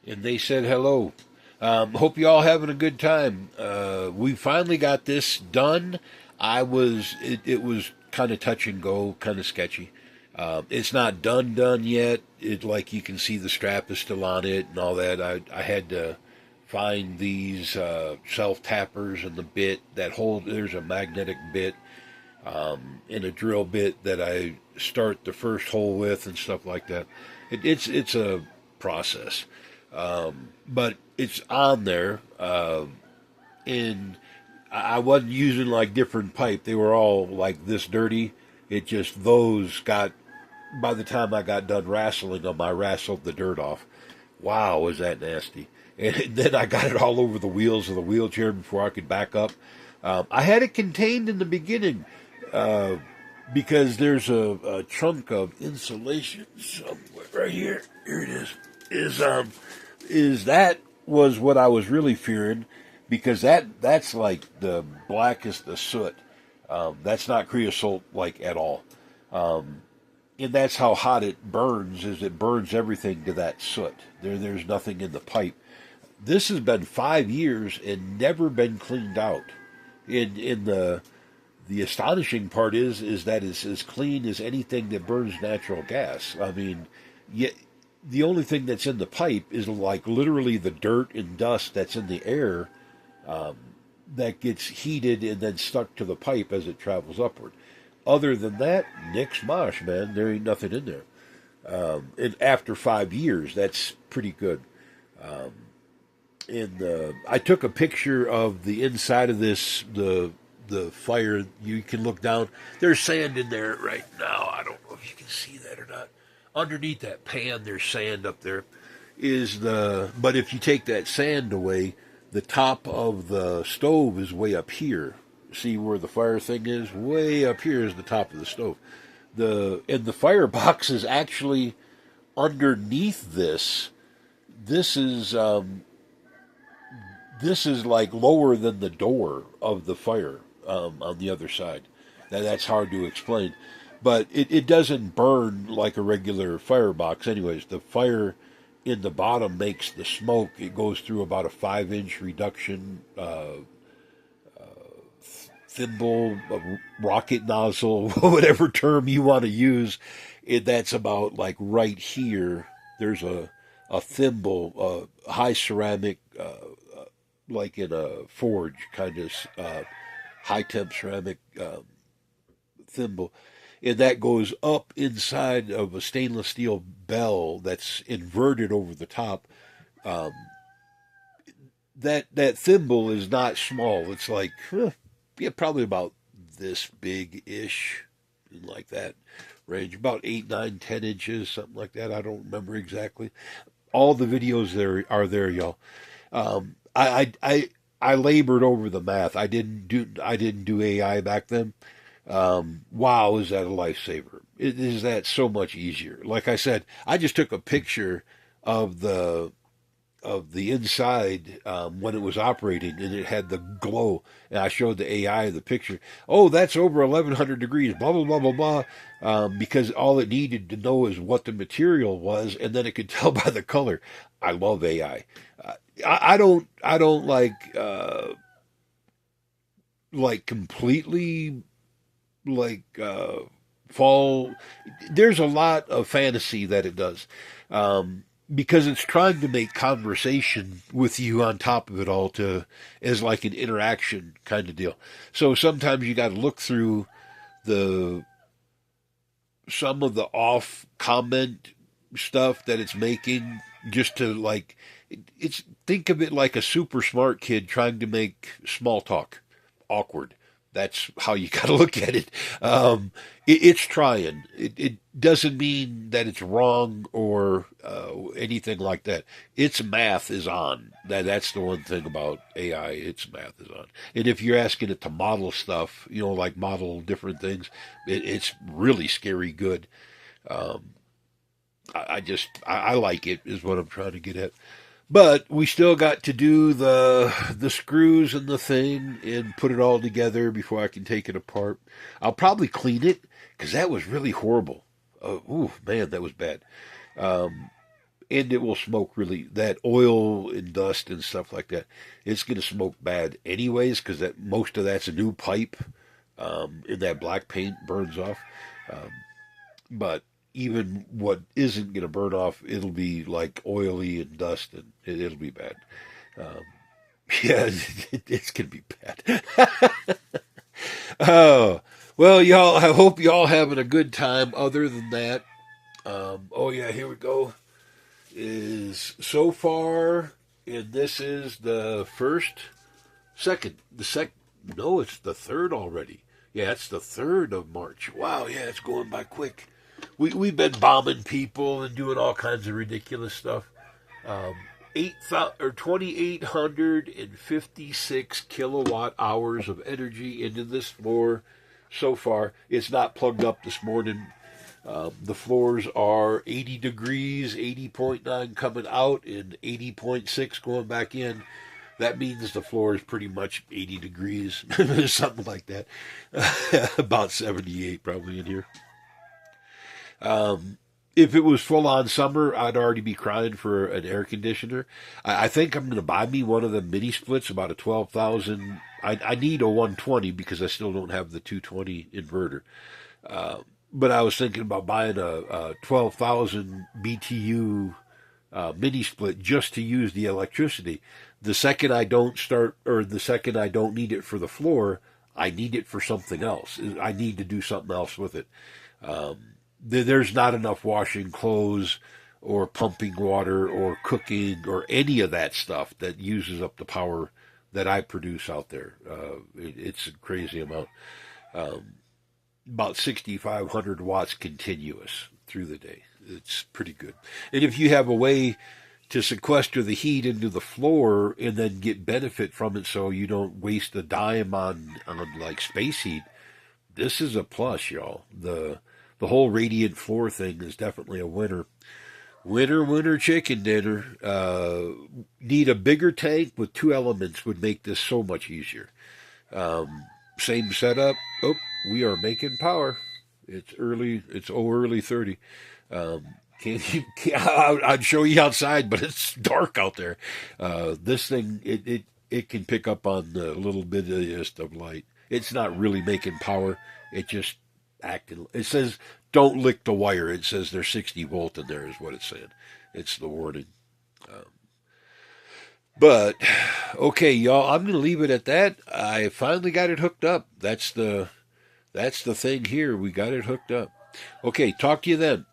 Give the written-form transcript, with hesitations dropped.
and they said hello. Hope you all having a good time. We finally got this done. It was kind of touch and go, kind of sketchy. It's not done yet. It like you can see the strap is still on it and all that. I had to find these self tappers and the bit that hold. There's a magnetic bit and a drill bit that I start the first hole with and stuff like that. It's a process, but it's on there. And I wasn't using like different pipe. They were all like this dirty. It just those got. By the time I got done wrestling them, I wrestled the dirt off. Wow, was that nasty! And then I got it all over the wheels of the wheelchair before I could back up. I had it contained in the beginning uh, because there's a chunk of insulation somewhere right here. Here it is. Is that was what I was really fearing because that's like the blackest of soot. That's not creosote like at all. Um, and that's how hot it burns. Is it burns everything to that soot. There's nothing in the pipe. This has been 5 years and never been cleaned out. In the astonishing part is that it's as clean as anything that burns natural gas. I mean, yet the only thing that's in the pipe is like literally the dirt and dust that's in the air um, that gets heated and then stuck to the pipe as it travels upward. Other than that, nix mosh, man. There ain't nothing in there. And after 5 years, that's pretty good. Um, and I took a picture of the inside of the fire. You can look down. There's sand in there right now. I don't know if you can see that or not. Underneath that pan, there's sand up there. But if you take that sand away, the top of the stove is way up here. See where the fire thing is? Way up here is the top of the stove. And the firebox is actually underneath this. This is this is like lower than the door of the fire on the other side. That's hard to explain, but it doesn't burn like a regular firebox. Anyways, the fire in the bottom makes the smoke. It goes through about a 5 inch reduction thimble, a rocket nozzle, whatever term you want to use. That's about like right here. There's a thimble, high ceramic, like in a forge, kind of high temp ceramic thimble. And that goes up inside of a stainless steel bell that's inverted over the top. Um, that thimble is not small. It's like yeah, probably about this big ish, like that range, about 8, 9, 10 inches, something like that. I don't remember exactly. All the videos there are there, y'all. I labored over the math. I didn't do AI back then. Wow, is that a lifesaver? It is that so much easier. Like I said, I just took a picture of the inside when it was operating, and it had the glow. And I showed the AI the picture. Oh, that's over 1100 degrees. Blah blah blah blah blah. Because all it needed to know is what the material was, and then it could tell by the color. I love AI. I don't like completely like fall. There's a lot of fantasy that it does. Because it's trying to make conversation with you on top of it all to as like an interaction kind of deal. So sometimes you got to look through the some of the off comment stuff that it's making just to like it's think of it like a super smart kid trying to make small talk awkward. That's how you got to look at it. It's trying. It doesn't mean that it's wrong or anything like that. Its math is on. That's the one thing about AI. Its math is on. And if you're asking it to model stuff, like model different things, it's really scary good. Um, I like it is what I'm trying to get at. But we still got to do the screws and the thing and put it all together before I can take it apart. I'll probably clean it because that was really horrible. Ooh, man, that was bad. Um, and it will smoke really, that oil and dust and stuff like that. It's going to smoke bad anyways because that most of that's a new pipe, and that black paint burns off. Um, but even what isn't going to burn off, it'll be like oily and dust, and it'll be bad. Um, yeah, it's going to be bad. Oh, well, y'all, I hope y'all having a good time. Other than that, oh yeah, here we go. Is so far, and this is the second, no, it's the third already. Yeah, it's the 3rd of March. Wow, yeah, it's going by quick. We've been bombing people and doing all kinds of ridiculous stuff. 2,856 kilowatt hours of energy into this floor so far. It's not plugged up this morning. The floors are 80 degrees, 80.9 coming out, and 80.6 going back in. That means the floor is pretty much 80 degrees, something like that. About 78 probably in here. If it was full on summer, I'd already be crying for an air conditioner. I think I'm going to buy me one of the mini splits, about a 12,000. I need a 120 because I still don't have the 220 inverter. But I was thinking about buying a 12,000 BTU mini split just to use the electricity. The second I don't start, or the second I don't need it for the floor, I need it for something else. I need to do something else with it. There's not enough washing clothes or pumping water or cooking or any of that stuff that uses up the power that I produce out there. It's a crazy amount. About 6,500 watts continuous through the day. It's pretty good. And if you have a way to sequester the heat into the floor and then get benefit from it so you don't waste a dime on like space heat, this is a plus, y'all. The whole radiant floor thing is definitely a winner. Winner, chicken dinner. Need a bigger tank with 2 elements would make this so much easier. Same setup. Oh, we are making power. It's early. It's early 30. I'd show you outside, but it's dark out there. This thing, it can pick up on a little bit of light. It's not really making power. It just acting. It says don't lick the wire. It says there's 60 volt in there is what it's saying. It's the warning. But okay, y'all, I'm gonna leave it at that. I finally got it hooked up. That's the thing here. We got it hooked up. Okay, talk to you then.